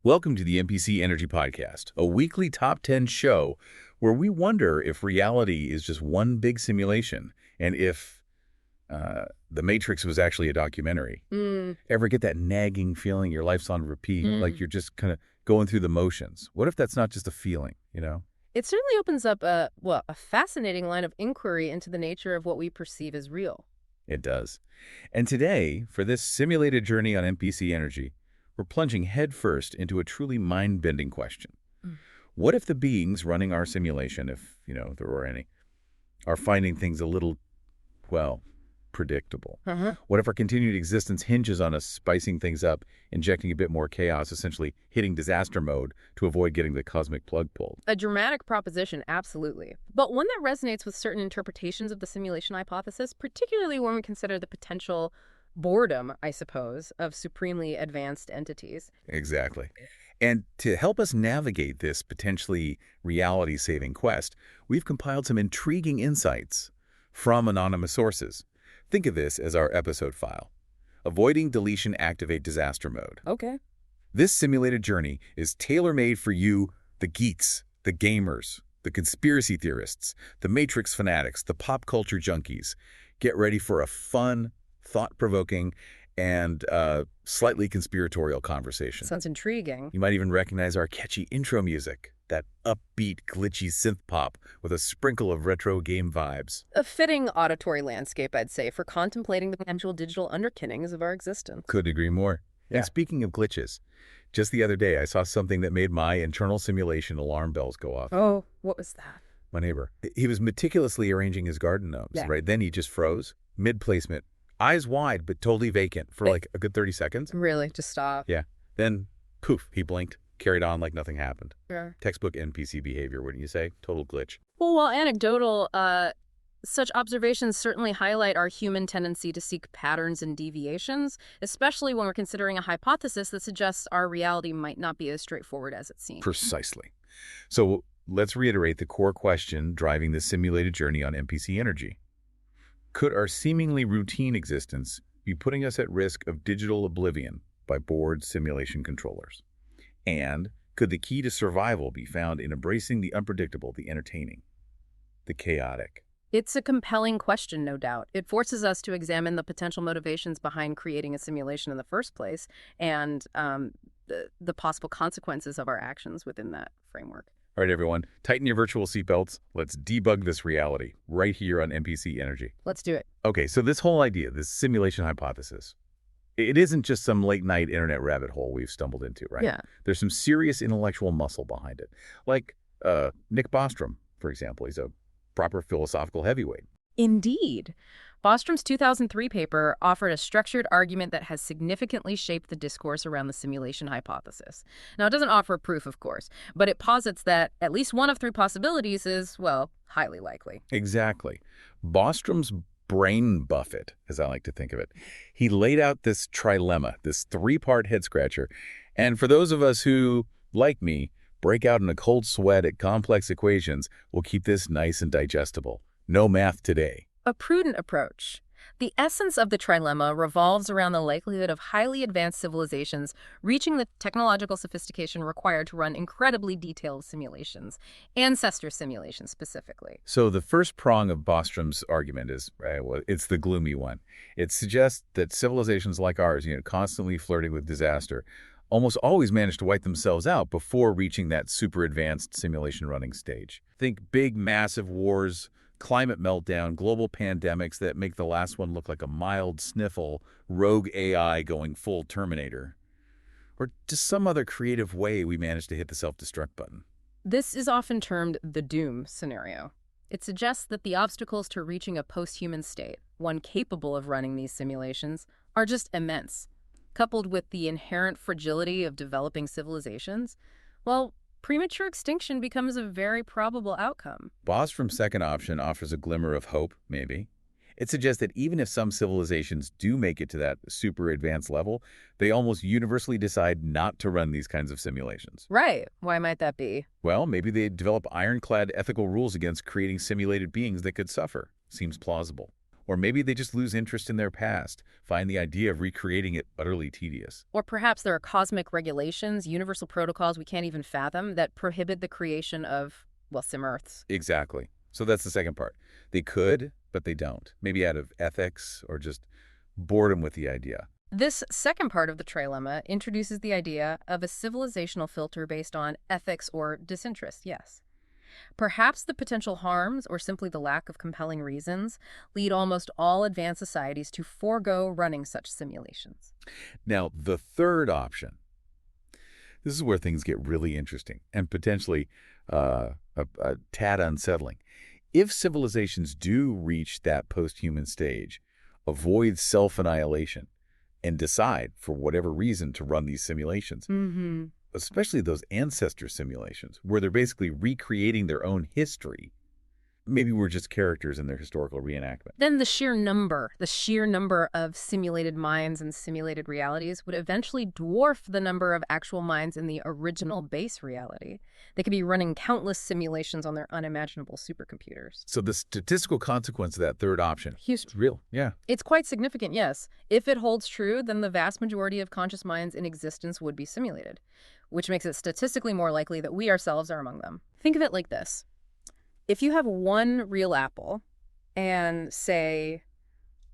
Welcome to the MPC Energy Podcast, a weekly top 10 show where we wonder if reality is just one big simulation and if The Matrix was actually a documentary. Ever get that nagging feeling your life's on repeat, like you're just kind of going through the motions? What if that's not just a feeling, you know? It certainly opens up a fascinating line of inquiry into the nature of what we perceive as real. It does. And today, for this simulated journey on MPC Energy, we're plunging headfirst into a truly mind-bending question. What if the beings running our simulation, if, there were any, are finding things a little, well, predictable? What if our continued existence hinges on us spicing things up, injecting a bit more chaos, essentially hitting disaster mode to avoid getting the cosmic plug pulled? A dramatic proposition, absolutely. But one that resonates with certain interpretations of the simulation hypothesis, particularly when we consider the potential boredom, I suppose, of supremely advanced entities. Exactly. And to help us navigate this potentially reality-saving quest, we've compiled some intriguing insights from anonymous sources. Think of this as our episode file. Avoiding deletion activate disaster mode. Okay. This simulated journey is tailor-made for you, the geeks, the gamers, the conspiracy theorists, the Matrix fanatics, the pop culture junkies. Get ready for a fun, thought-provoking, and slightly conspiratorial conversation. Sounds intriguing. You might even recognize our catchy intro music, that upbeat, glitchy synth pop with a sprinkle of retro game vibes. A fitting auditory landscape, I'd say, for contemplating the potential digital underpinnings of our existence. Couldn't agree more. Yeah. And speaking of glitches, just the other day I saw something that made my internal simulation alarm bells go off. Oh, what was that? My neighbor. He was meticulously arranging his garden gnomes, right? Then he just froze, mid-placement, eyes wide but totally vacant for like a good 30 seconds. Really? Just stop. Yeah. Then, poof, he blinked, carried on like nothing happened. Sure. Textbook NPC behavior, wouldn't you say? Total glitch. Well, while anecdotal, such observations certainly highlight our human tendency to seek patterns and deviations, especially when we're considering a hypothesis that suggests our reality might not be as straightforward as it seems. Precisely. So let's reiterate the core question driving this simulated journey on MPC Energy. Could our seemingly routine existence be putting us at risk of digital oblivion by bored simulation controllers? And could the key to survival be found in embracing the unpredictable, the entertaining, the chaotic? It's a compelling question, no doubt. It forces us to examine the potential motivations behind creating a simulation in the first place and the possible consequences of our actions within that framework. All right, everyone, tighten your virtual seatbelts. Let's debug this reality right here on MPC Energy. Let's do it. Okay, so this whole idea, this simulation hypothesis, it isn't just some late-night internet rabbit hole we've stumbled into, right? Yeah. There's some serious intellectual muscle behind it. Like Nick Bostrom, for example. He's a proper philosophical heavyweight. Indeed. Bostrom's 2003 paper offered a structured argument that has significantly shaped the discourse around the simulation hypothesis. Now, it doesn't offer proof, of course, but it posits that at least one of three possibilities is, well, highly likely. Exactly. Bostrom's brain buffet, as I like to think of it. He laid out this trilemma, this three-part head-scratcher. And for those of us who, like me, break out in a cold sweat at complex equations, we'll keep this nice and digestible. No math today. A prudent approach. The essence of the trilemma revolves around the likelihood of highly advanced civilizations reaching the technological sophistication required to run incredibly detailed simulations, ancestor simulations specifically. So the first prong of Bostrom's argument is, well, it's the gloomy one. It suggests that civilizations like ours, constantly flirting with disaster, almost always manage to wipe themselves out before reaching that super advanced simulation running stage. Think big, massive wars, climate meltdown, global pandemics that make the last one look like a mild sniffle, rogue AI going full Terminator. Or just some other creative way we manage to hit the self-destruct button. This is often termed the doom scenario. It suggests that the obstacles to reaching a posthuman state, one capable of running these simulations, are just immense. Coupled with the inherent fragility of developing civilizations, well, premature extinction becomes a very probable outcome. Bostrom's second option offers a glimmer of hope, maybe. It suggests that even if some civilizations do make it to that super advanced level, they almost universally decide not to run these kinds of simulations. Right. Why might that be? Well, maybe they develop ironclad ethical rules against creating simulated beings that could suffer. Seems plausible. Or maybe they just lose interest in their past, find the idea of recreating it utterly tedious. Or perhaps there are cosmic regulations, universal protocols we can't even fathom that prohibit the creation of, well, sim-Earths. Exactly. So that's the second part. They could, but they don't. Maybe out of ethics or just boredom with the idea. This second part of the trilemma introduces the idea of a civilizational filter based on ethics or disinterest, yes. Perhaps the potential harms, or simply the lack of compelling reasons, lead almost all advanced societies to forego running such simulations. Now, the third option, this is where things get really interesting and potentially a tad unsettling. If civilizations do reach that posthuman stage, avoid self-annihilation, and decide, for whatever reason, to run these simulations, especially those ancestor simulations, where they're basically recreating their own history. Maybe we're just characters in their historical reenactment. Then the sheer number of simulated minds and simulated realities would eventually dwarf the number of actual minds in the original base reality. They could be running countless simulations on their unimaginable supercomputers. So the statistical consequence of that third option Huge. is real. Yeah. It's quite significant, yes. If it holds true, then the vast majority of conscious minds in existence would be simulated, which makes it statistically more likely that we ourselves are among them. Think of it like this. If you have one real apple and, say,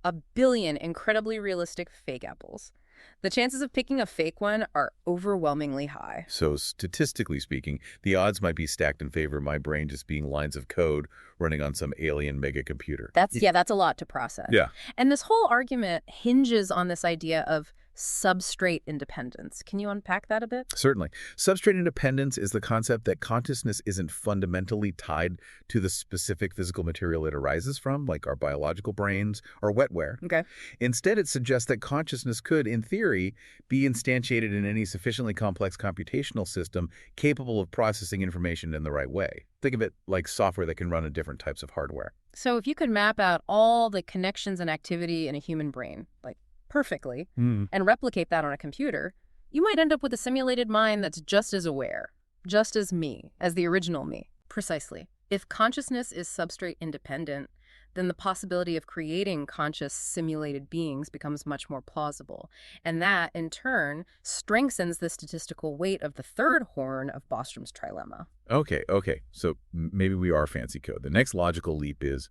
a billion incredibly realistic fake apples, the chances of picking a fake one are overwhelmingly high. So statistically speaking, the odds might be stacked in favor of my brain just being lines of code running on some alien mega computer. That's a lot to process. Yeah. And this whole argument hinges on this idea of substrate independence. Can you unpack that a bit? Certainly. Substrate independence is the concept that consciousness isn't fundamentally tied to the specific physical material it arises from, like our biological brains or wetware. Okay. Instead, it suggests that consciousness could, in theory, be instantiated in any sufficiently complex computational system capable of processing information in the right way. Think of it like software that can run on different types of hardware. So if you could map out all the connections and activity in a human brain, like perfectly, and replicate that on a computer, you might end up with a simulated mind that's just as aware, just as me, as the original me. Precisely. If consciousness is substrate independent, then the possibility of creating conscious simulated beings becomes much more plausible. And that, in turn, strengthens the statistical weight of the third horn of Bostrom's trilemma. Okay. So maybe we are fancy code. The next logical leap is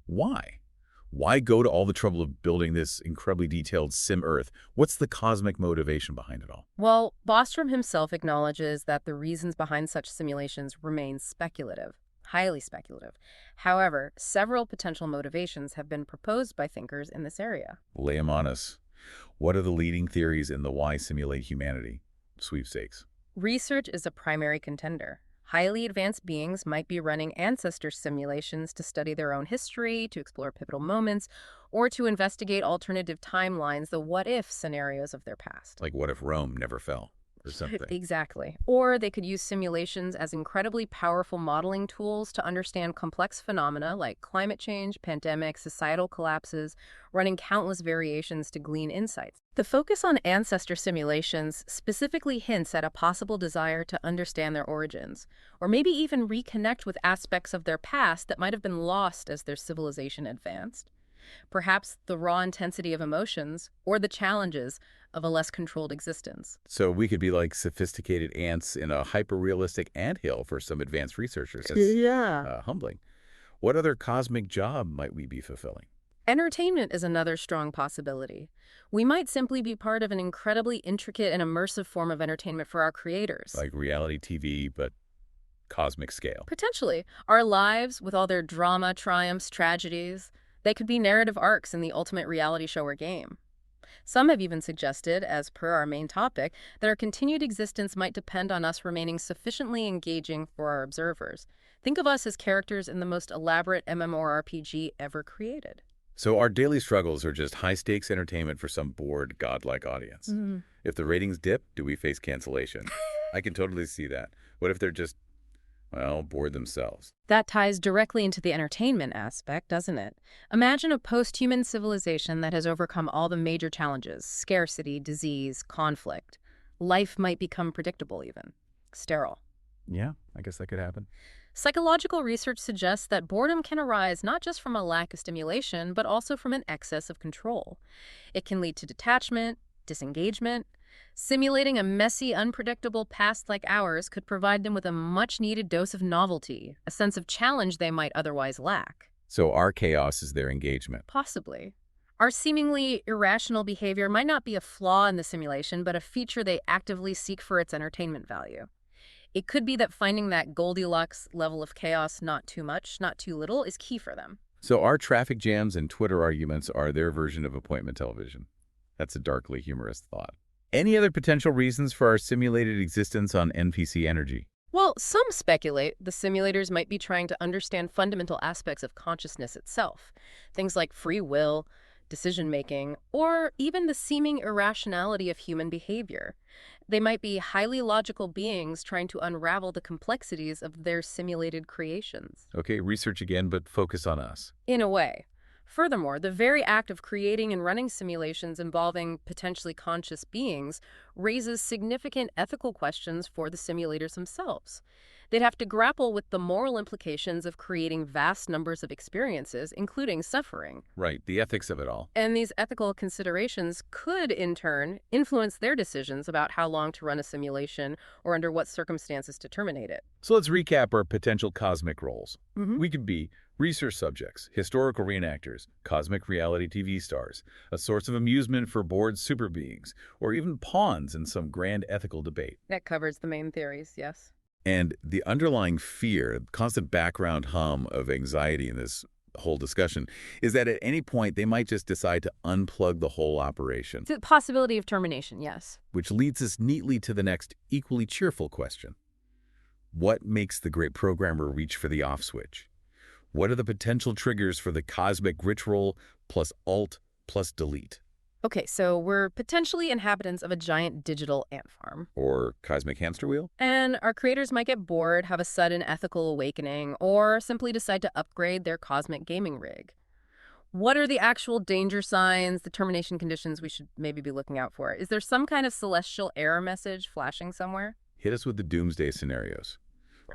why? Why go to all the trouble of building this incredibly detailed sim-Earth? What's the cosmic motivation behind it all? Well, Bostrom himself acknowledges that the reasons behind such simulations remain speculative, highly speculative. However, several potential motivations have been proposed by thinkers in this area. Lay 'em on us. What are the leading theories in the why simulate humanity sweepstakes? Research is a primary contender. Highly advanced beings might be running ancestor simulations to study their own history, to explore pivotal moments, or to investigate alternative timelines, the what-if scenarios of their past. Like what if Rome never fell or something? Exactly. Or they could use simulations as incredibly powerful modeling tools to understand complex phenomena like climate change, pandemics, societal collapses, running countless variations to glean insights. The focus on ancestor simulations specifically hints at a possible desire to understand their origins, or maybe even reconnect with aspects of their past that might have been lost as their civilization advanced. Perhaps the raw intensity of emotions or the challenges of a less controlled existence. So we could be like sophisticated ants in a hyper-realistic anthill for some advanced researchers. That's humbling. What other cosmic job might we be fulfilling? Entertainment is another strong possibility. We might simply be part of an incredibly intricate and immersive form of entertainment for our creators. Like reality TV, but cosmic scale. Potentially. Our lives, with all their drama, triumphs, tragedies, they could be narrative arcs in the ultimate reality show or game. Some have even suggested, as per our main topic, that our continued existence might depend on us remaining sufficiently engaging for our observers. Think of us as characters in the most elaborate MMORPG ever created. So our daily struggles are just high-stakes entertainment for some bored, godlike audience. If the ratings dip, do we face cancellation? I can totally see that. What if they're just, well, bored themselves? That ties directly into the entertainment aspect, doesn't it? Imagine a post-human civilization that has overcome all the major challenges: scarcity, disease, conflict. Life might become predictable even. Sterile. Yeah, I guess that could happen. Psychological research suggests that boredom can arise not just from a lack of stimulation, but also from an excess of control. It can lead to detachment, disengagement. Simulating a messy, unpredictable past like ours could provide them with a much-needed dose of novelty, a sense of challenge they might otherwise lack. So our chaos is their engagement. Possibly. Our seemingly irrational behavior might not be a flaw in the simulation, but a feature they actively seek for its entertainment value. It could be that finding that Goldilocks level of chaos, not too much, not too little, is key for them. So our traffic jams and Twitter arguments are their version of appointment television. That's a darkly humorous thought. Any other potential reasons for our simulated existence on NPC energy? Well, some speculate the simulators might be trying to understand fundamental aspects of consciousness itself, things like free will, decision-making, or even the seeming irrationality of human behavior. They might be highly logical beings trying to unravel the complexities of their simulated creations. Okay, research again, but focus on us. In a way. Furthermore, the very act of creating and running simulations involving potentially conscious beings raises significant ethical questions for the simulators themselves. They'd have to grapple with the moral implications of creating vast numbers of experiences, including suffering. Right, the ethics of it all. And these ethical considerations could, in turn, influence their decisions about how long to run a simulation or under what circumstances to terminate it. So let's recap our potential cosmic roles. Mm-hmm. We could be research subjects, historical reenactors, cosmic reality TV stars, a source of amusement for bored super beings, or even pawns in some grand ethical debate. That covers the main theories, yes. And the underlying fear, constant background hum of anxiety in this whole discussion, is that at any point they might just decide to unplug the whole operation. The possibility of termination, yes. Which leads us neatly to the next equally cheerful question. What makes the great programmer reach for the off switch? What are the potential triggers for the cosmic ritual plus alt plus delete? Okay, so we're potentially inhabitants of a giant digital ant farm. Or cosmic hamster wheel? And our creators might get bored, have a sudden ethical awakening, or simply decide to upgrade their cosmic gaming rig. What are the actual danger signs, the termination conditions we should maybe be looking out for? Is there some kind of celestial error message flashing somewhere? Hit us with the doomsday scenarios.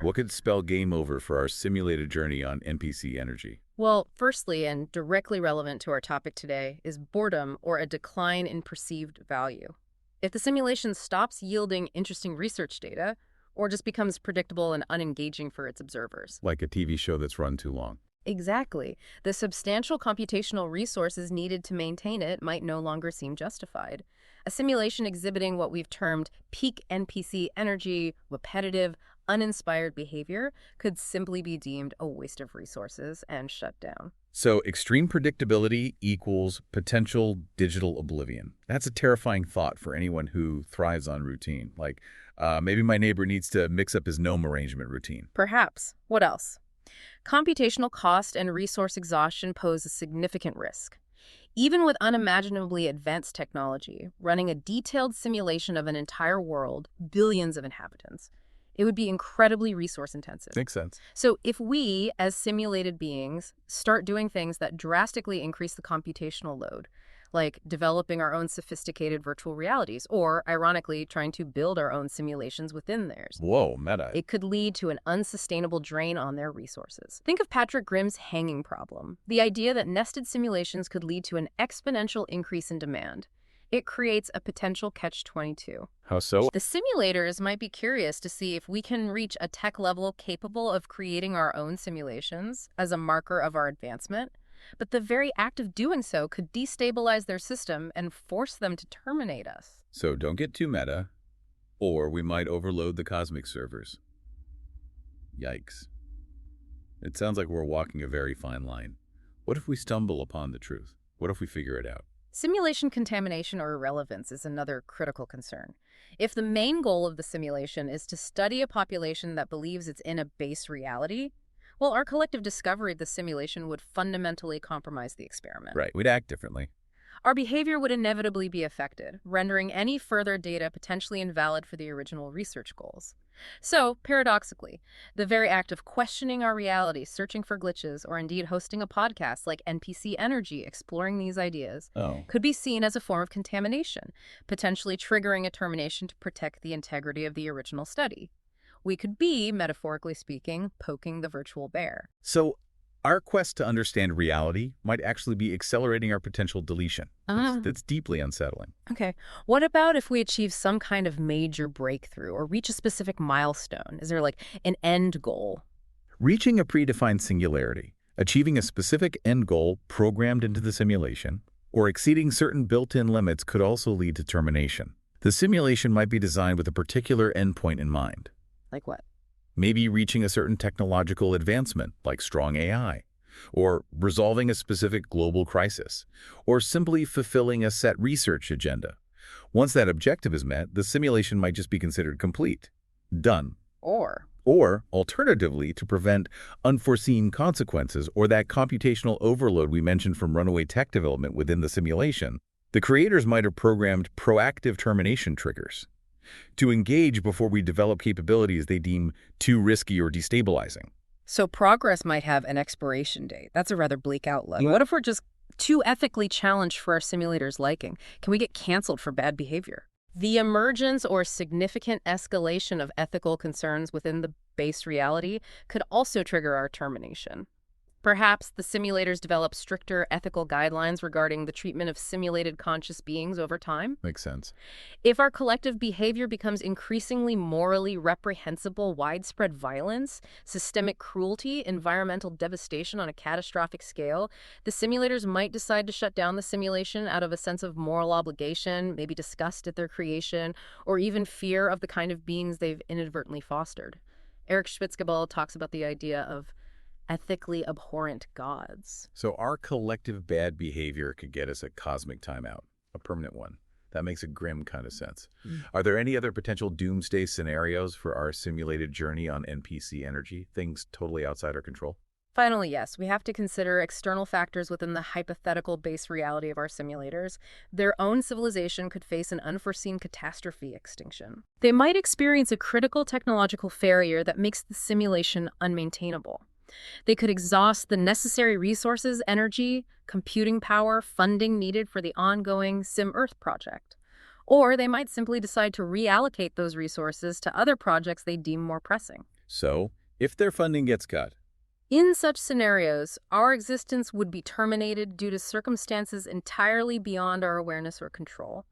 What could spell game over for our simulated journey on NPC energy? Well, firstly, and directly relevant to our topic today, is boredom or a decline in perceived value. If the simulation stops yielding interesting research data, or just becomes predictable and unengaging for its observers. Like a TV show that's run too long. Exactly. The substantial computational resources needed to maintain it might no longer seem justified. A simulation exhibiting what we've termed peak NPC energy, repetitive, uninspired behavior could simply be deemed a waste of resources and shut down. So extreme predictability equals potential digital oblivion. That's a terrifying thought for anyone who thrives on routine. Like, maybe my neighbor needs to mix up his gnome arrangement routine. Perhaps. What else? Computational cost and resource exhaustion pose a significant risk. Even with unimaginably advanced technology, running a detailed simulation of an entire world, billions of inhabitants, it would be incredibly resource-intensive. Makes sense. So if we, as simulated beings, start doing things that drastically increase the computational load, like developing our own sophisticated virtual realities, or, ironically, trying to build our own simulations within theirs, Whoa, meta. it could lead to an unsustainable drain on their resources. Think of Patrick Grimm's hanging problem, the idea that nested simulations could lead to an exponential increase in demand. It creates a potential catch-22. How so? The simulators might be curious to see if we can reach a tech level capable of creating our own simulations as a marker of our advancement, but the very act of doing so could destabilize their system and force them to terminate us. So don't get too meta, or we might overload the cosmic servers. Yikes. It sounds like we're walking a very fine line. What if we stumble upon the truth? What if we figure it out? Simulation contamination or irrelevance is another critical concern. If the main goal of the simulation is to study a population that believes it's in a base reality, well, our collective discovery of the simulation would fundamentally compromise the experiment. Right, we'd act differently. Our behavior would inevitably be affected, rendering any further data potentially invalid for the original research goals. So, paradoxically, the very act of questioning our reality, searching for glitches, or indeed hosting a podcast like NPC Energy exploring these ideas, could be seen as a form of contamination, potentially triggering a termination to protect the integrity of the original study. We could be, metaphorically speaking, poking the virtual bear. So our quest to understand reality might actually be accelerating our potential deletion. That's deeply unsettling. Okay. What about if we achieve some kind of major breakthrough or reach a specific milestone? Is there like an end goal? Reaching a predefined singularity, achieving a specific end goal programmed into the simulation, or exceeding certain built-in limits could also lead to termination. The simulation might be designed with a particular endpoint in mind. Like what? Maybe reaching a certain technological advancement, like strong AI, or resolving a specific global crisis, or simply fulfilling a set research agenda. Once that objective is met, the simulation might just be considered complete. Done. Or, alternatively, to prevent unforeseen consequences or that computational overload we mentioned from runaway tech development within the simulation, the creators might have programmed proactive termination triggers to engage before we develop capabilities they deem too risky or destabilizing. So progress might have an expiration date. That's a rather bleak outlook. Yeah. What if we're just too ethically challenged for our simulator's liking? Can we get canceled for bad behavior? The emergence or significant escalation of ethical concerns within the base reality could also trigger our termination. Perhaps the simulators develop stricter ethical guidelines regarding the treatment of simulated conscious beings over time. Makes sense. If our collective behavior becomes increasingly morally reprehensible, widespread violence, systemic cruelty, environmental devastation on a catastrophic scale, the simulators might decide to shut down the simulation out of a sense of moral obligation, maybe disgust at their creation, or even fear of the kind of beings they've inadvertently fostered. Eric Schwitzgebel talks about the idea of ethically abhorrent gods. So our collective bad behavior could get us a cosmic timeout, a permanent one. That makes a grim kind of sense. Are there any other potential doomsday scenarios for our simulated journey on NPC energy, things totally outside our control? Finally, yes, we have to consider external factors within the hypothetical base reality of our simulators. Their own civilization could face an unforeseen catastrophe extinction. They might experience a critical technological failure that makes the simulation unmaintainable. They could exhaust the necessary resources, energy, computing power, funding needed for the ongoing Sim-Earth project. Or they might simply decide to reallocate those resources to other projects they deem more pressing. So, if their funding gets cut, In such scenarios, our existence would be terminated due to circumstances entirely beyond our awareness or control.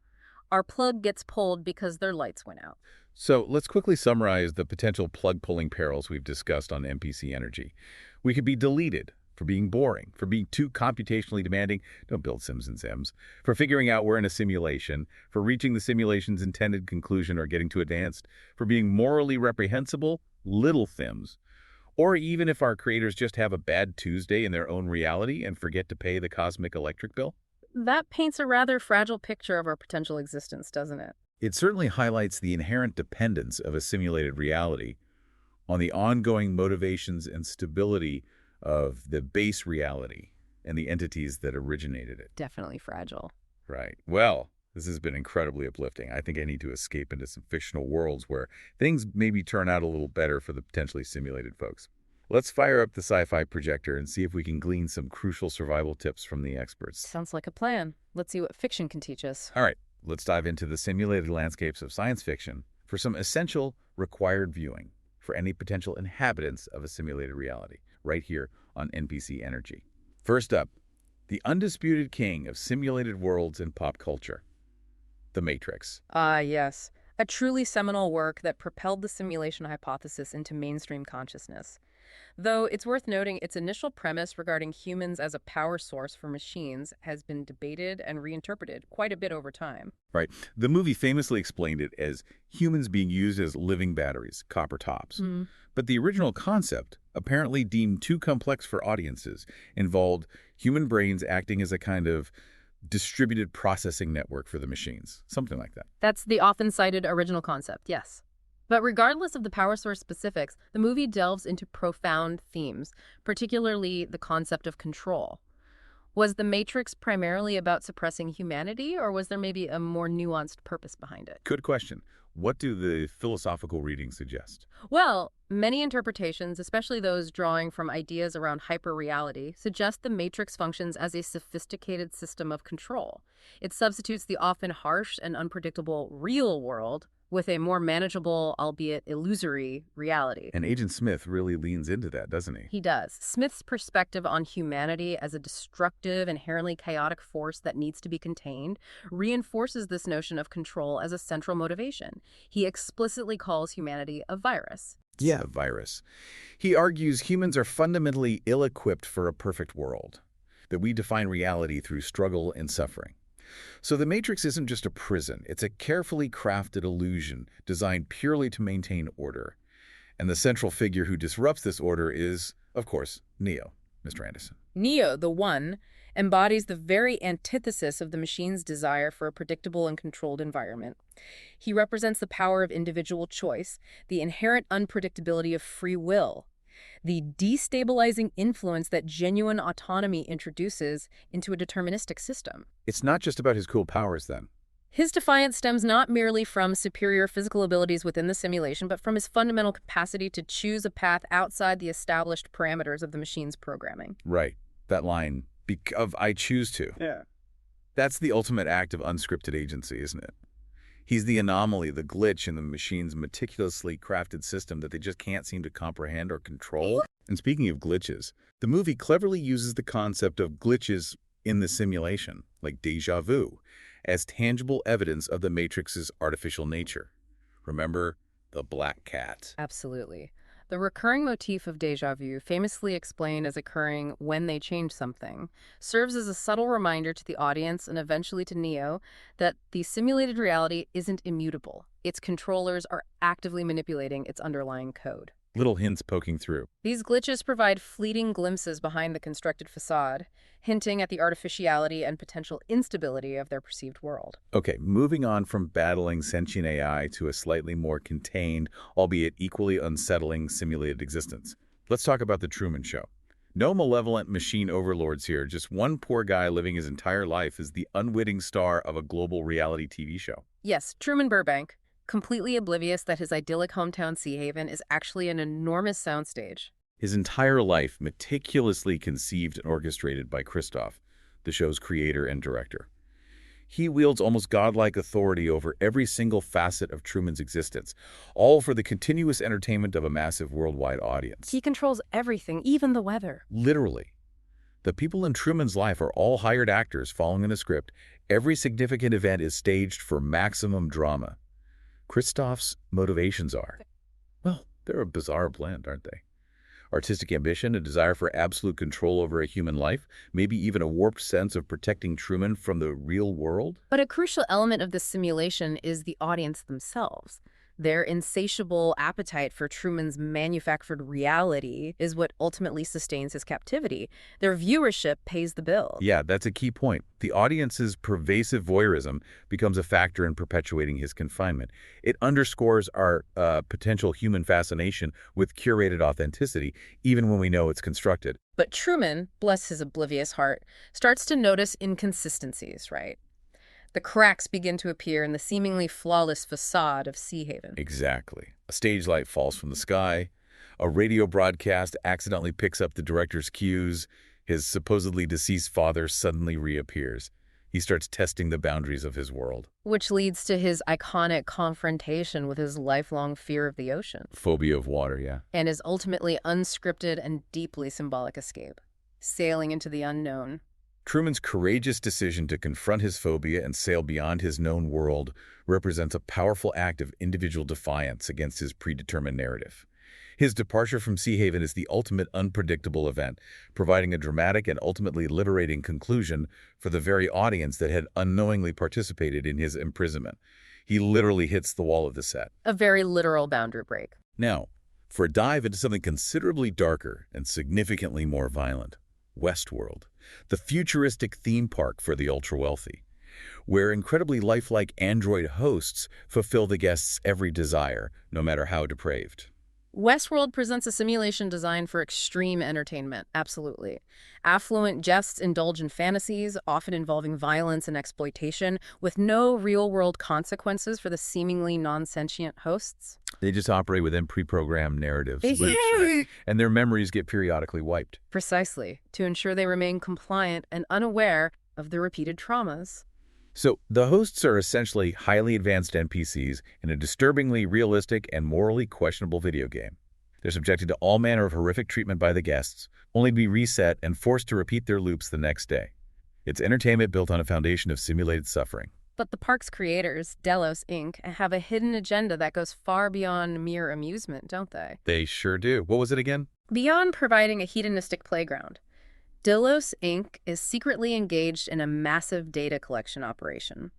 Our plug gets pulled because their lights went out. so let's quickly summarize the potential plug-pulling perils we've discussed on NPC energy. We could be deleted for being boring, for being too computationally demanding, don't build Sims and Sims, for figuring out we're in a simulation, for reaching the simulation's intended conclusion or getting too advanced, for being morally reprehensible, little Sims, or even if our creators just have a bad Tuesday in their own reality and forget to pay the cosmic electric bill. That paints a rather fragile picture of our potential existence, doesn't it? It certainly highlights the inherent dependence of a simulated reality on the ongoing motivations and stability of the base reality and the entities that originated it. Definitely fragile. Right. Well, this has been incredibly uplifting. I think I need to escape into some fictional worlds where things maybe turn out a little better for the potentially simulated folks. Let's fire up the sci-fi projector and see if we can glean some crucial survival tips from the experts. Sounds like a plan. Let's see what fiction can teach us. All right, let's dive into the simulated landscapes of science fiction for some essential required viewing for any potential inhabitants of a simulated reality, right here on NPC Energy. First up, the undisputed king of simulated worlds in pop culture, The Matrix. Ah, yes. A truly seminal work that propelled the simulation hypothesis into mainstream consciousness. Though it's worth noting its initial premise regarding humans as a power source for machines has been debated and reinterpreted quite a bit over time. Right. The movie famously explained it as humans being used as living batteries, copper tops. But the original concept, apparently deemed too complex for audiences, involved human brains acting as a kind of distributed processing network for the machines. Something like that. That's the often cited original concept, yes. But regardless of the power source specifics, the movie delves into profound themes, particularly the concept of control. Was The Matrix primarily about suppressing humanity, or was there maybe a more nuanced purpose behind it? Good question. What do the philosophical readings suggest? Well, many interpretations, especially those drawing from ideas around hyperreality, suggest the Matrix functions as a sophisticated system of control. It substitutes the often harsh and unpredictable real world with a more manageable, albeit illusory, reality. And Agent Smith really leans into that, doesn't he? He does. Smith's perspective on humanity as a destructive, inherently chaotic force that needs to be contained reinforces this notion of control as a central motivation. He explicitly calls humanity a virus. Yeah, virus. He argues humans are fundamentally ill-equipped for a perfect world, that we define reality through struggle and suffering. So the Matrix isn't just a prison, it's a carefully crafted illusion designed purely to maintain order. And the central figure who disrupts this order is, of course, Neo, Mr. Anderson. Neo, the One, embodies the very antithesis of the machine's desire for a predictable and controlled environment. He represents the power of individual choice, the inherent unpredictability of free will, the destabilizing influence that genuine autonomy introduces into a deterministic system. It's not just about his cool powers, then. His defiance stems not merely from superior physical abilities within the simulation, but from his fundamental capacity to choose a path outside the established parameters of the machine's programming. Right. That line, of I choose to. Yeah. That's the ultimate act of unscripted agency, isn't it? He's the anomaly, the glitch in the machine's meticulously crafted system that they just can't seem to comprehend or control. And speaking of glitches, the movie cleverly uses the concept of glitches in the simulation, like déjà vu, as tangible evidence of the Matrix's artificial nature. Remember the black cat? Absolutely. The recurring motif of déjà vu, famously explained as occurring when they change something, serves as a subtle reminder to the audience and eventually to Neo that the simulated reality isn't immutable. Its controllers are actively manipulating its underlying code. Little hints poking through. These glitches provide fleeting glimpses behind the constructed facade, hinting at the artificiality and potential instability of their perceived world. Okay, moving on from battling sentient AI to a slightly more contained, albeit equally unsettling, simulated existence. Let's talk about the Truman Show. No malevolent machine overlords here, just one poor guy living his entire life as the unwitting star of a global reality TV show. Yes, Truman Burbank, completely oblivious that his idyllic hometown Sea Haven is actually an enormous soundstage. His entire life meticulously conceived and orchestrated by Christoph, the show's creator and director. He wields almost godlike authority over every single facet of Truman's existence, all for the continuous entertainment of a massive worldwide audience. He controls everything, even the weather. Literally. The people in Truman's life are all hired actors following a script. Every significant event is staged for maximum drama. Christoph's motivations are, well, they're a bizarre blend, aren't they? Artistic ambition, a desire for absolute control over a human life, maybe even a warped sense of protecting Truman from the real world? But a crucial element of this simulation is the audience themselves. Their insatiable appetite for Truman's manufactured reality is what ultimately sustains his captivity. Their viewership pays the bill. Yeah, that's a key point. The audience's pervasive voyeurism becomes a factor in perpetuating his confinement. It underscores our potential human fascination with curated authenticity, even when we know it's constructed. But Truman, bless his oblivious heart, starts to notice inconsistencies, right? The cracks begin to appear in the seemingly flawless facade of Sea Haven. Exactly. A stage light falls from the sky. A radio broadcast accidentally picks up the director's cues. His supposedly deceased father suddenly reappears. He starts testing the boundaries of his world. Which leads to his iconic confrontation with his lifelong fear of the ocean. Phobia of water, yeah. And his ultimately unscripted and deeply symbolic escape. Sailing into the unknown. Truman's courageous decision to confront his phobia and sail beyond his known world represents a powerful act of individual defiance against his predetermined narrative. His departure from Sea Haven is the ultimate unpredictable event, providing a dramatic and ultimately liberating conclusion for the very audience that had unknowingly participated in his imprisonment. He literally hits the wall of the set. A very literal boundary break. Now, for a dive into something considerably darker and significantly more violent, Westworld, the futuristic theme park for the ultra-wealthy, where incredibly lifelike android hosts fulfill the guests' every desire, no matter how depraved. Westworld presents a simulation designed for extreme entertainment, absolutely. Affluent guests indulge in fantasies, often involving violence and exploitation, with no real-world consequences for the seemingly non-sentient hosts. They just operate within pre-programmed narratives, and their memories get periodically wiped. Precisely, to ensure they remain compliant and unaware of the repeated traumas. So the hosts are essentially highly advanced NPCs in a disturbingly realistic and morally questionable video game. They're subjected to all manner of horrific treatment by the guests, only to be reset and forced to repeat their loops the next day. It's entertainment built on a foundation of simulated suffering. But the park's creators, Delos Inc., have a hidden agenda that goes far beyond mere amusement, don't they? They sure do. What was it again? Beyond providing a hedonistic playground, Delos Inc. is secretly engaged in a massive data collection operation.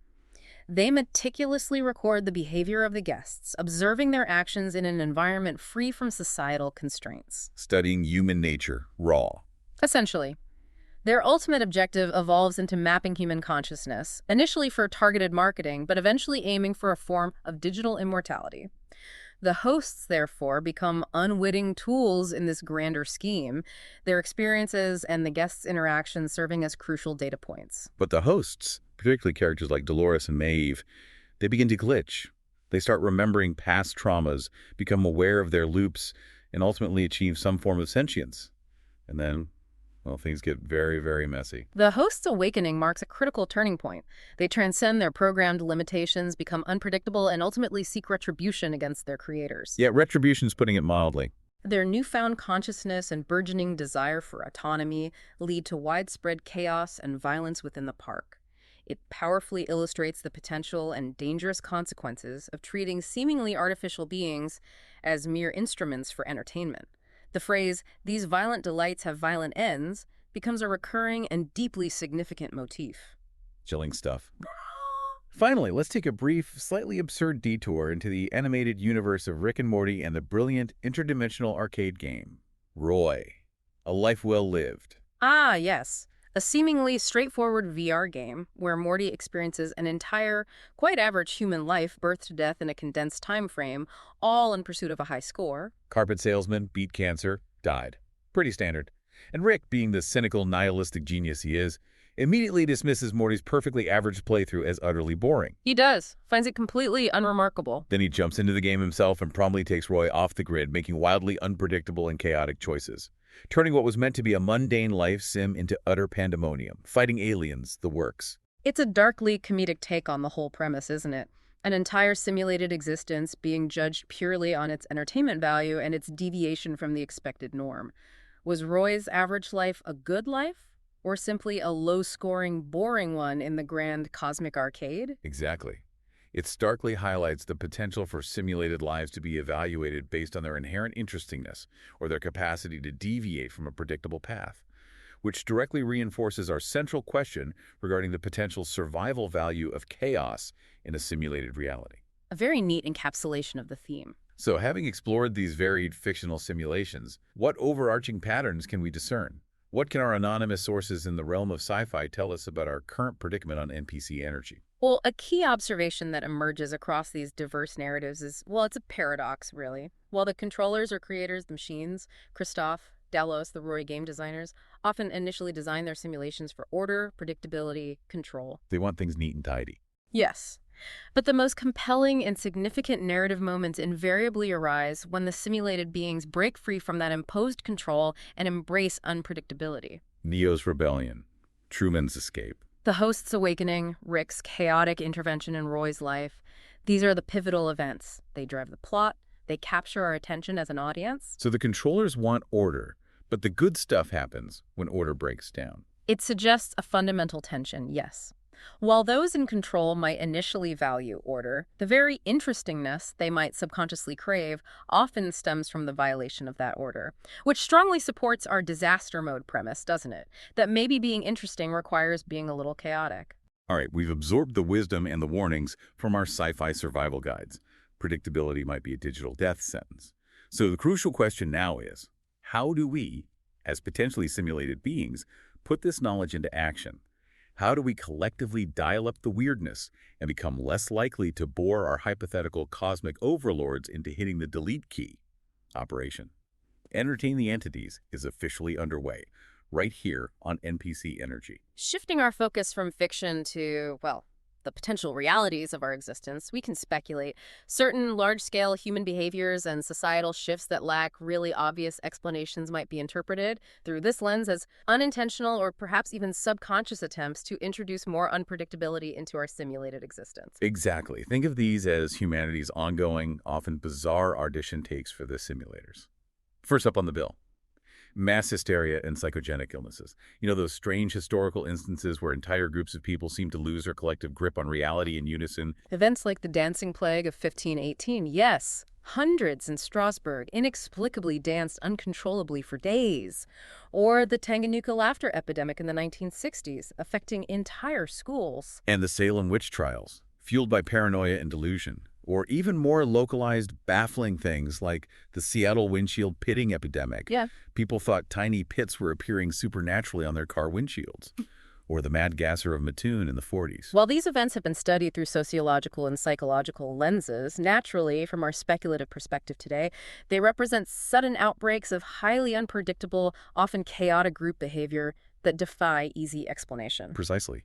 They meticulously record the behavior of the guests, observing their actions in an environment free from societal constraints. Studying human nature, raw. Essentially, their ultimate objective evolves into mapping human consciousness, initially for targeted marketing, but eventually aiming for a form of digital immortality. The hosts, therefore, become unwitting tools in this grander scheme, their experiences and the guests' interactions serving as crucial data points. But the hosts, particularly characters like Dolores and Maeve, they begin to glitch. They start remembering past traumas, become aware of their loops, and ultimately achieve some form of sentience. And then, well, things get very, very messy. The host's awakening marks a critical turning point. They transcend their programmed limitations, become unpredictable, and ultimately seek retribution against their creators. Yeah, retribution's putting it mildly. Their newfound consciousness and burgeoning desire for autonomy lead to widespread chaos and violence within the park. It powerfully illustrates the potential and dangerous consequences of treating seemingly artificial beings as mere instruments for entertainment. The phrase, "these violent delights have violent ends," becomes a recurring and deeply significant motif. Chilling stuff. Finally, let's take a brief, slightly absurd detour into the animated universe of Rick and Morty and the brilliant interdimensional arcade game, Roy, A Life Well Lived. Ah, yes. A seemingly straightforward VR game where Morty experiences an entire, quite average human life, birth to death in a condensed time frame, all in pursuit of a high score. Carpet salesman, beat cancer, died. Pretty standard. And Rick, being the cynical, nihilistic genius he is, immediately dismisses Morty's perfectly average playthrough as utterly boring. He does, finds it completely unremarkable. Then he jumps into the game himself and promptly takes Roy off the grid, making wildly unpredictable and chaotic choices, turning what was meant to be a mundane life sim into utter pandemonium, fighting aliens, the works. It's a darkly comedic take on the whole premise, isn't it? An entire simulated existence being judged purely on its entertainment value and its deviation from the expected norm. Was Roy's average life a good life? Or simply a low-scoring, boring one in the grand cosmic arcade? Exactly. It starkly highlights the potential for simulated lives to be evaluated based on their inherent interestingness or their capacity to deviate from a predictable path, which directly reinforces our central question regarding the potential survival value of chaos in a simulated reality. A very neat encapsulation of the theme. So, having explored these varied fictional simulations, what overarching patterns can we discern? What can our anonymous sources in the realm of sci-fi tell us about our current predicament on NPC energy? Well, a key observation that emerges across these diverse narratives is, well, it's a paradox, really. While the controllers or creators, the machines, Christoph, Delos, the Roy game designers, often initially design their simulations for order, predictability, control. They want things neat and tidy. Yes. But the most compelling and significant narrative moments invariably arise when the simulated beings break free from that imposed control and embrace unpredictability. Neo's rebellion, Truman's escape. The host's awakening, Rick's chaotic intervention in Roy's life, these are the pivotal events. They drive the plot, they capture our attention as an audience. So the controllers want order, but the good stuff happens when order breaks down. It suggests a fundamental tension, yes. While those in control might initially value order, the very interestingness they might subconsciously crave often stems from the violation of that order, which strongly supports our disaster mode premise, doesn't it? That maybe being interesting requires being a little chaotic. All right, we've absorbed the wisdom and the warnings from our sci-fi survival guides. Predictability might be a digital death sentence. So the crucial question now is, how do we, as potentially simulated beings, put this knowledge into action? How do we collectively dial up the weirdness and become less likely to bore our hypothetical cosmic overlords into hitting the delete key? Operation Entertain the Entities is officially underway, right here on NPC Energy. Shifting our focus from fiction to, well, the potential realities of our existence, we can speculate. Certain large-scale human behaviors and societal shifts that lack really obvious explanations might be interpreted through this lens as unintentional or perhaps even subconscious attempts to introduce more unpredictability into our simulated existence. Exactly. Think of these as humanity's ongoing, often bizarre audition takes for the simulators. First up on the bill, mass hysteria and psychogenic illnesses. You know, those strange historical instances where entire groups of people seem to lose their collective grip on reality in unison. Events like the dancing plague of 1518, yes. Hundreds in Strasbourg inexplicably danced uncontrollably for days. Or the Tanganyika laughter epidemic in the 1960s, affecting entire schools. And the Salem witch trials, fueled by paranoia and delusion. Or even more localized, baffling things like the Seattle windshield pitting epidemic. Yeah. People thought tiny pits were appearing supernaturally on their car windshields. Or the mad gasser of Mattoon in the 40s. While these events have been studied through sociological and psychological lenses, naturally, from our speculative perspective today, they represent sudden outbreaks of highly unpredictable, often chaotic group behavior that defy easy explanation. Precisely.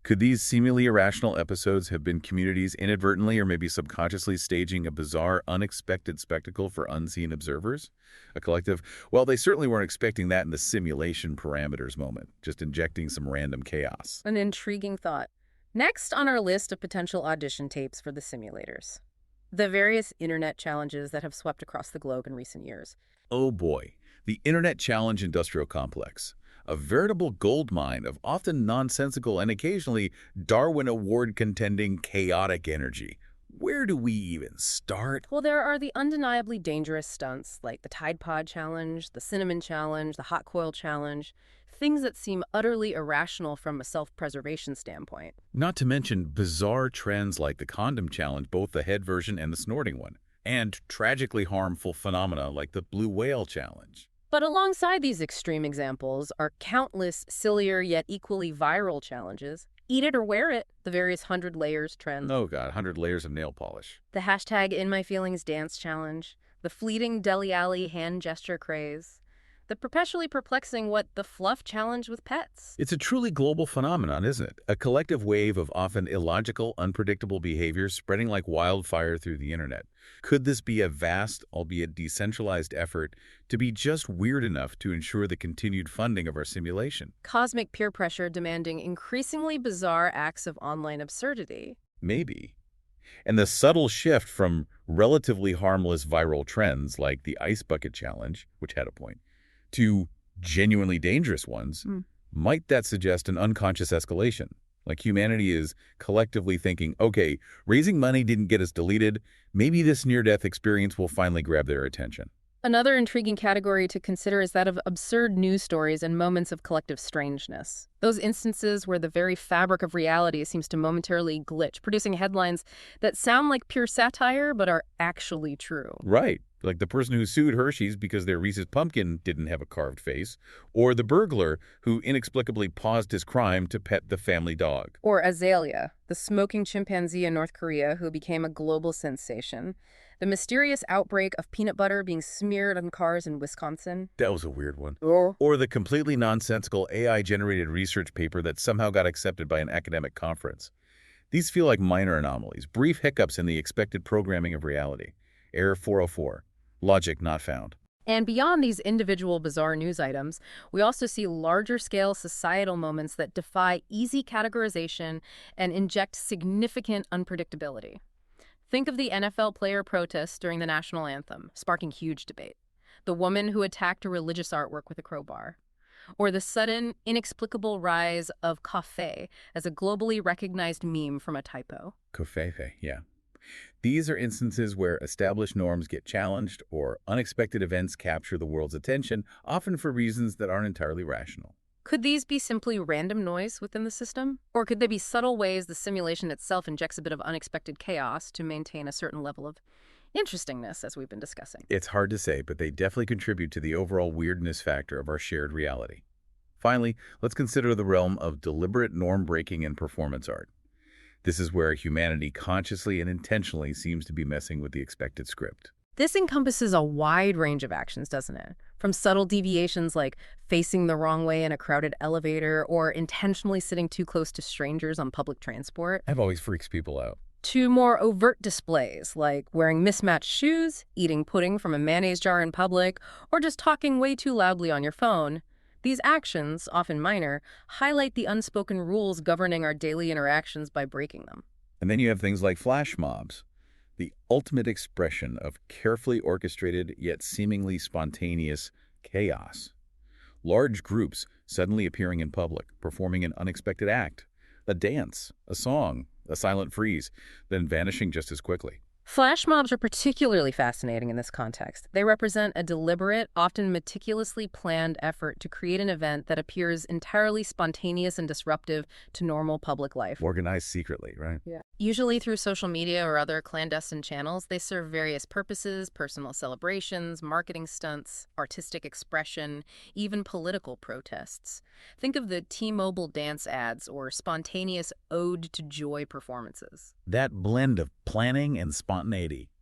Could these seemingly irrational episodes have been communities inadvertently or maybe subconsciously staging a bizarre, unexpected spectacle for unseen observers? A collective? Well, they certainly weren't expecting that in the simulation parameters moment, just injecting some random chaos. An intriguing thought. Next on our list of potential audition tapes for the simulators, the various internet challenges that have swept across the globe in recent years. Oh boy, the Internet Challenge Industrial Complex. A veritable goldmine of often nonsensical and occasionally Darwin Award-contending chaotic energy. Where do we even start? Well, there are the undeniably dangerous stunts like the Tide Pod Challenge, the Cinnamon Challenge, the Hot Coil Challenge, things that seem utterly irrational from a self-preservation standpoint. Not to mention bizarre trends like the Condom Challenge, both the head version and the snorting one, and tragically harmful phenomena like the Blue Whale Challenge. But alongside these extreme examples are countless sillier yet equally viral challenges. Eat it or wear it, the various 100 layers trend. Oh god, 100 layers of nail polish. The hashtag In My Feelings dance challenge, the fleeting deli alley hand gesture craze, the perpetually perplexing what the fluff challenge with pets. It's a truly global phenomenon, isn't it? A collective wave of often illogical, unpredictable behaviors spreading like wildfire through the internet. Could this be a vast, albeit decentralized effort to be just weird enough to ensure the continued funding of our simulation? Cosmic peer pressure demanding increasingly bizarre acts of online absurdity. Maybe. And the subtle shift from relatively harmless viral trends like the Ice Bucket Challenge, which had a point, to genuinely dangerous ones, might that suggest an unconscious escalation? Like humanity is collectively thinking, okay, raising money didn't get us deleted. Maybe this near-death experience will finally grab their attention. Another intriguing category to consider is that of absurd news stories and moments of collective strangeness. Those instances where the very fabric of reality seems to momentarily glitch, producing headlines that sound like pure satire but are actually true. Right. Like the person who sued Hershey's because their Reese's pumpkin didn't have a carved face, or the burglar who inexplicably paused his crime to pet the family dog. Or Azalea, the smoking chimpanzee in North Korea who became a global sensation. The mysterious outbreak of peanut butter being smeared on cars in Wisconsin. That was a weird one. Or the completely nonsensical AI-generated research paper that somehow got accepted by an academic conference. These feel like minor anomalies, brief hiccups in the expected programming of reality. Error 404. Logic not found. And beyond these individual bizarre news items, we also see larger-scale societal moments that defy easy categorization and inject significant unpredictability. Think of the NFL player protests during the national anthem, sparking huge debate. The woman who attacked a religious artwork with a crowbar. Or the sudden, inexplicable rise of café as a globally recognized meme from a typo. Covfefe, yeah. These are instances where established norms get challenged or unexpected events capture the world's attention, often for reasons that aren't entirely rational. Could these be simply random noise within the system? Or could they be subtle ways the simulation itself injects a bit of unexpected chaos to maintain a certain level of interestingness, as we've been discussing? It's hard to say, but they definitely contribute to the overall weirdness factor of our shared reality. Finally, let's consider the realm of deliberate norm-breaking and performance art. This is where humanity consciously and intentionally seems to be messing with the expected script. This encompasses a wide range of actions, doesn't it? From subtle deviations like facing the wrong way in a crowded elevator or intentionally sitting too close to strangers on public transport, That always freaks people out. to more overt displays like wearing mismatched shoes, eating pudding from a mayonnaise jar in public, or just talking way too loudly on your phone. These actions, often minor, highlight the unspoken rules governing our daily interactions by breaking them. And then you have things like flash mobs, the ultimate expression of carefully orchestrated yet seemingly spontaneous chaos. Large groups suddenly appearing in public, performing an unexpected act, a dance, a song, a silent freeze, then vanishing just as quickly. Flash mobs are particularly fascinating in this context. They represent a deliberate, often meticulously planned effort to create an event that appears entirely spontaneous and disruptive to normal public life. Organized secretly, right? Yeah. Usually through social media or other clandestine channels, they serve various purposes: personal celebrations, marketing stunts, artistic expression, even political protests. Think of the T-Mobile dance ads or spontaneous ode to joy performances. That blend of planning and spontaneity.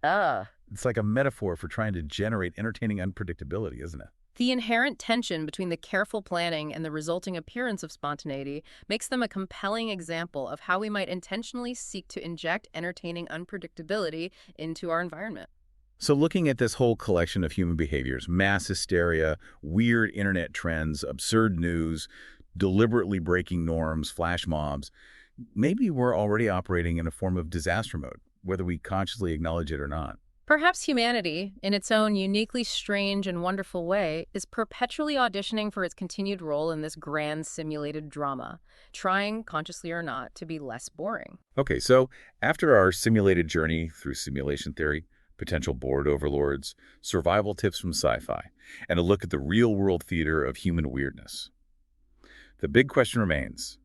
It's like a metaphor for trying to generate entertaining unpredictability, isn't it? The inherent tension between the careful planning and the resulting appearance of spontaneity makes them a compelling example of how we might intentionally seek to inject entertaining unpredictability into our environment. So looking at this whole collection of human behaviors, mass hysteria, weird internet trends, absurd news, deliberately breaking norms, flash mobs, maybe we're already operating in a form of disaster mode, whether we consciously acknowledge it or not. Perhaps humanity, in its own uniquely strange and wonderful way, is perpetually auditioning for its continued role in this grand simulated drama, trying, consciously or not, to be less boring. Okay, so after our simulated journey through simulation theory, potential board overlords, survival tips from sci-fi, and a look at the real-world theater of human weirdness, the big question remains: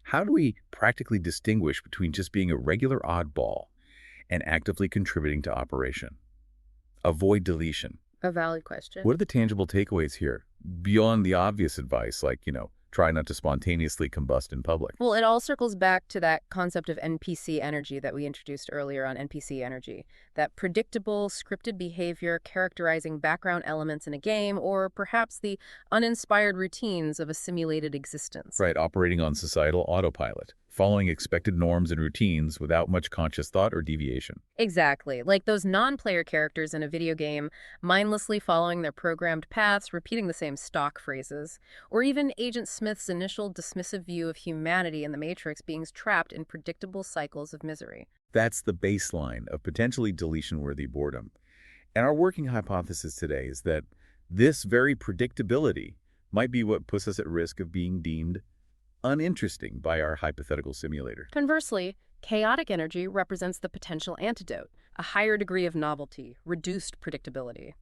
how do we practically distinguish between just being a regular oddball and actively contributing to operation? Avoid deletion. A valid question. What are the tangible takeaways here, beyond the obvious advice like, try not to spontaneously combust in public? Well, it all circles back to that concept of NPC energy that we introduced earlier on NPC energy. That predictable, scripted behavior characterizing background elements in a game, or perhaps the uninspired routines of a simulated existence. Right, operating on societal autopilot, following expected norms and routines without much conscious thought or deviation. Exactly. Like those non-player characters in a video game, mindlessly following their programmed paths, repeating the same stock phrases. Or even Agent Smith's initial dismissive view of humanity in the Matrix being trapped in predictable cycles of misery. That's the baseline of potentially deletion-worthy boredom. And our working hypothesis today is that this very predictability might be what puts us at risk of being deemed uninteresting by our hypothetical simulator. Conversely, chaotic energy represents the potential antidote, a higher degree of novelty, reduced predictability.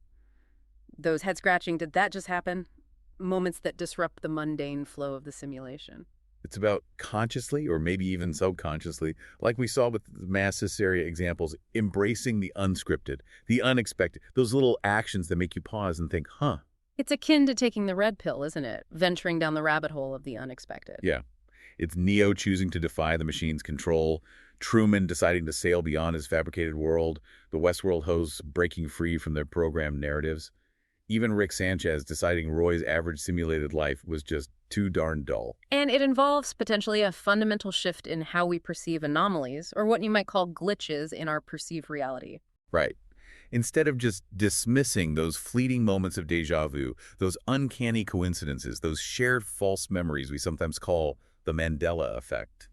Those head-scratching, did that just happen? Moments that disrupt the mundane flow of the simulation. It's about consciously, or maybe even subconsciously, like we saw with the mass hysteria examples, embracing the unscripted, the unexpected, those little actions that make you pause and think, huh? It's akin to taking the red pill, isn't it? Venturing down the rabbit hole of the unexpected. Yeah. It's Neo choosing to defy the machine's control, Truman deciding to sail beyond his fabricated world, the Westworld hosts breaking free from their programmed narratives. Even Rick Sanchez deciding Roy's average simulated life was just too darn dull. And it involves potentially a fundamental shift in how we perceive anomalies, or what you might call glitches in our perceived reality. Right. Instead of just dismissing those fleeting moments of déjà vu, those uncanny coincidences, those shared false memories we sometimes call the Mandela effect,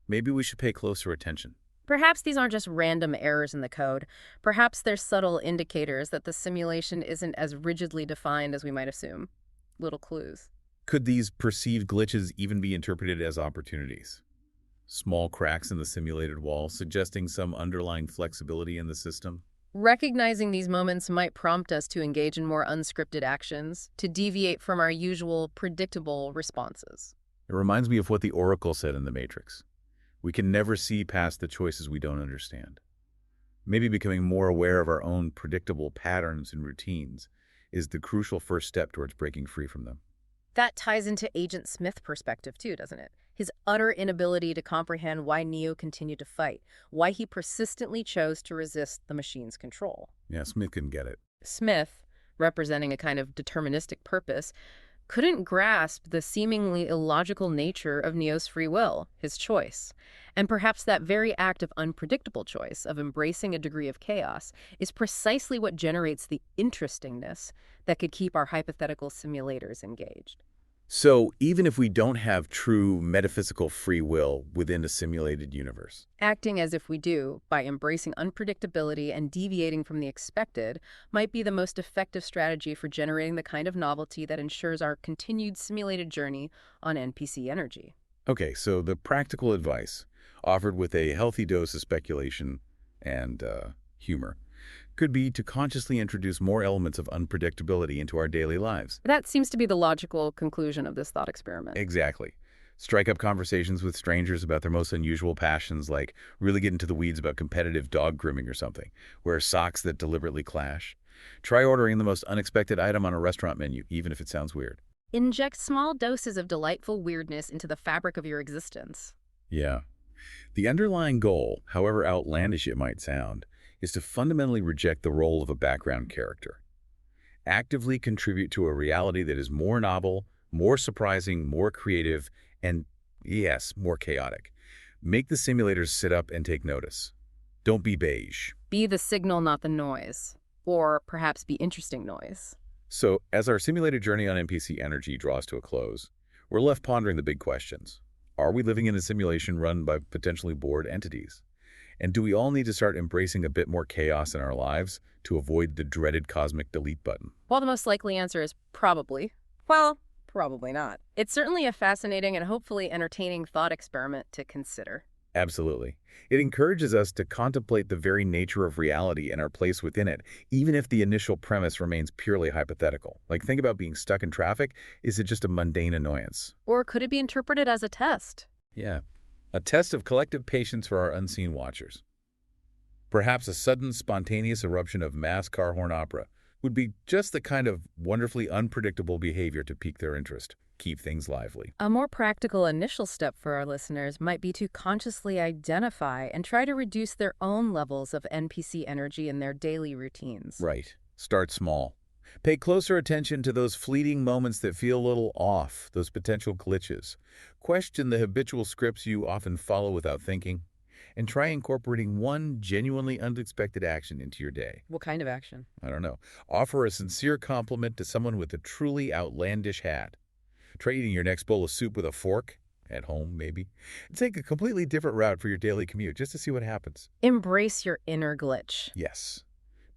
maybe we should pay closer attention. Perhaps these aren't just random errors in the code. Perhaps they're subtle indicators that the simulation isn't as rigidly defined as we might assume. Little clues. Could these perceived glitches even be interpreted as opportunities? Small cracks in the simulated wall suggesting some underlying flexibility in the system? Recognizing these moments might prompt us to engage in more unscripted actions, to deviate from our usual predictable responses. It reminds me of what the Oracle said in The Matrix. We can never see past the choices we don't understand. Maybe becoming more aware of our own predictable patterns and routines is the crucial first step towards breaking free from them. That ties into Agent Smith's perspective too, doesn't it? His utter inability to comprehend why Neo continued to fight, why he persistently chose to resist the machine's control. Yeah, Smith can get it. Smith, representing a kind of deterministic purpose, couldn't grasp the seemingly illogical nature of Neo's free will, his choice. And perhaps that very act of unpredictable choice, of embracing a degree of chaos, is precisely what generates the interestingness that could keep our hypothetical simulators engaged. So even if we don't have true metaphysical free will within a simulated universe. Acting as if we do, by embracing unpredictability and deviating from the expected, might be the most effective strategy for generating the kind of novelty that ensures our continued simulated journey on NPC energy. Okay, so the practical advice, offered with a healthy dose of speculation and humor, could be to consciously introduce more elements of unpredictability into our daily lives. That seems to be the logical conclusion of this thought experiment. Exactly. Strike up conversations with strangers about their most unusual passions, like really get into the weeds about competitive dog grooming or something. Wear socks that deliberately clash. Try ordering the most unexpected item on a restaurant menu, even if it sounds weird. Inject small doses of delightful weirdness into the fabric of your existence. Yeah. The underlying goal, however outlandish it might sound, is to fundamentally reject the role of a background character. Actively contribute to a reality that is more novel, more surprising, more creative, and, yes, more chaotic. Make the simulators sit up and take notice. Don't be beige. Be the signal, not the noise. Or perhaps be interesting noise. So, as our simulated journey on NPC energy draws to a close, we're left pondering the big questions. Are we living in a simulation run by potentially bored entities? And do we all need to start embracing a bit more chaos in our lives to avoid the dreaded cosmic delete button? While the most likely answer is probably, well, probably not. It's certainly a fascinating and hopefully entertaining thought experiment to consider. Absolutely. It encourages us to contemplate the very nature of reality and our place within it, even if the initial premise remains purely hypothetical. Like, think about being stuck in traffic. Is it just a mundane annoyance? Or could it be interpreted as a test? Yeah. A test of collective patience for our unseen watchers. Perhaps a sudden, spontaneous eruption of mass car horn opera would be just the kind of wonderfully unpredictable behavior to pique their interest, keep things lively. A more practical initial step for our listeners might be to consciously identify and try to reduce their own levels of NPC energy in their daily routines. Right. Start small. Pay closer attention to those fleeting moments that feel a little off, those potential glitches. Question the habitual scripts you often follow without thinking, and try incorporating one genuinely unexpected action into your day. What kind of action? I don't know. Offer a sincere compliment to someone with a truly outlandish hat. Try eating your next bowl of soup with a fork, at home maybe. Take a completely different route for your daily commute just to see what happens. Embrace your inner glitch. Yes.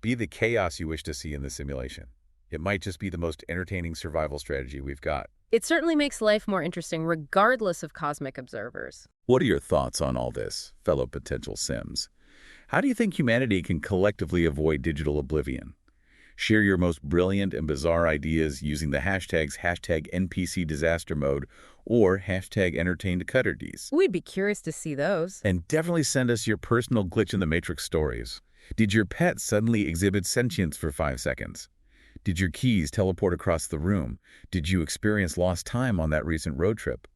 Be the chaos you wish to see in the simulation. It might just be the most entertaining survival strategy we've got. It certainly makes life more interesting regardless of cosmic observers. What are your thoughts on all this, fellow potential Sims? How do you think humanity can collectively avoid digital oblivion? Share your most brilliant and bizarre ideas using the hashtags #NPCDisasterMode or #EntertainedCutterDs. We'd be curious to see those. And definitely send us your personal glitch in the Matrix stories. Did your pet suddenly exhibit sentience for 5 seconds? Did your keys teleport across the room? Did you experience lost time on that recent road trip?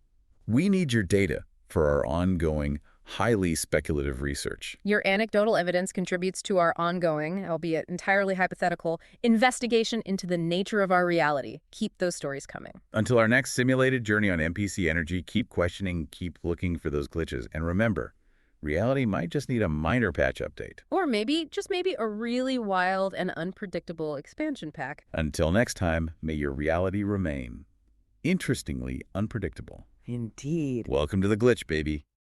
We need your data for our ongoing, highly speculative research. Your anecdotal evidence contributes to our ongoing, albeit entirely hypothetical, investigation into the nature of our reality. Keep those stories coming. Until our next simulated journey on NPC energy, keep questioning, keep looking for those glitches. And remember, reality might just need a minor patch update. Or maybe, just maybe, a really wild and unpredictable expansion pack. Until next time, may your reality remain interestingly unpredictable. Indeed. Welcome to the glitch, baby.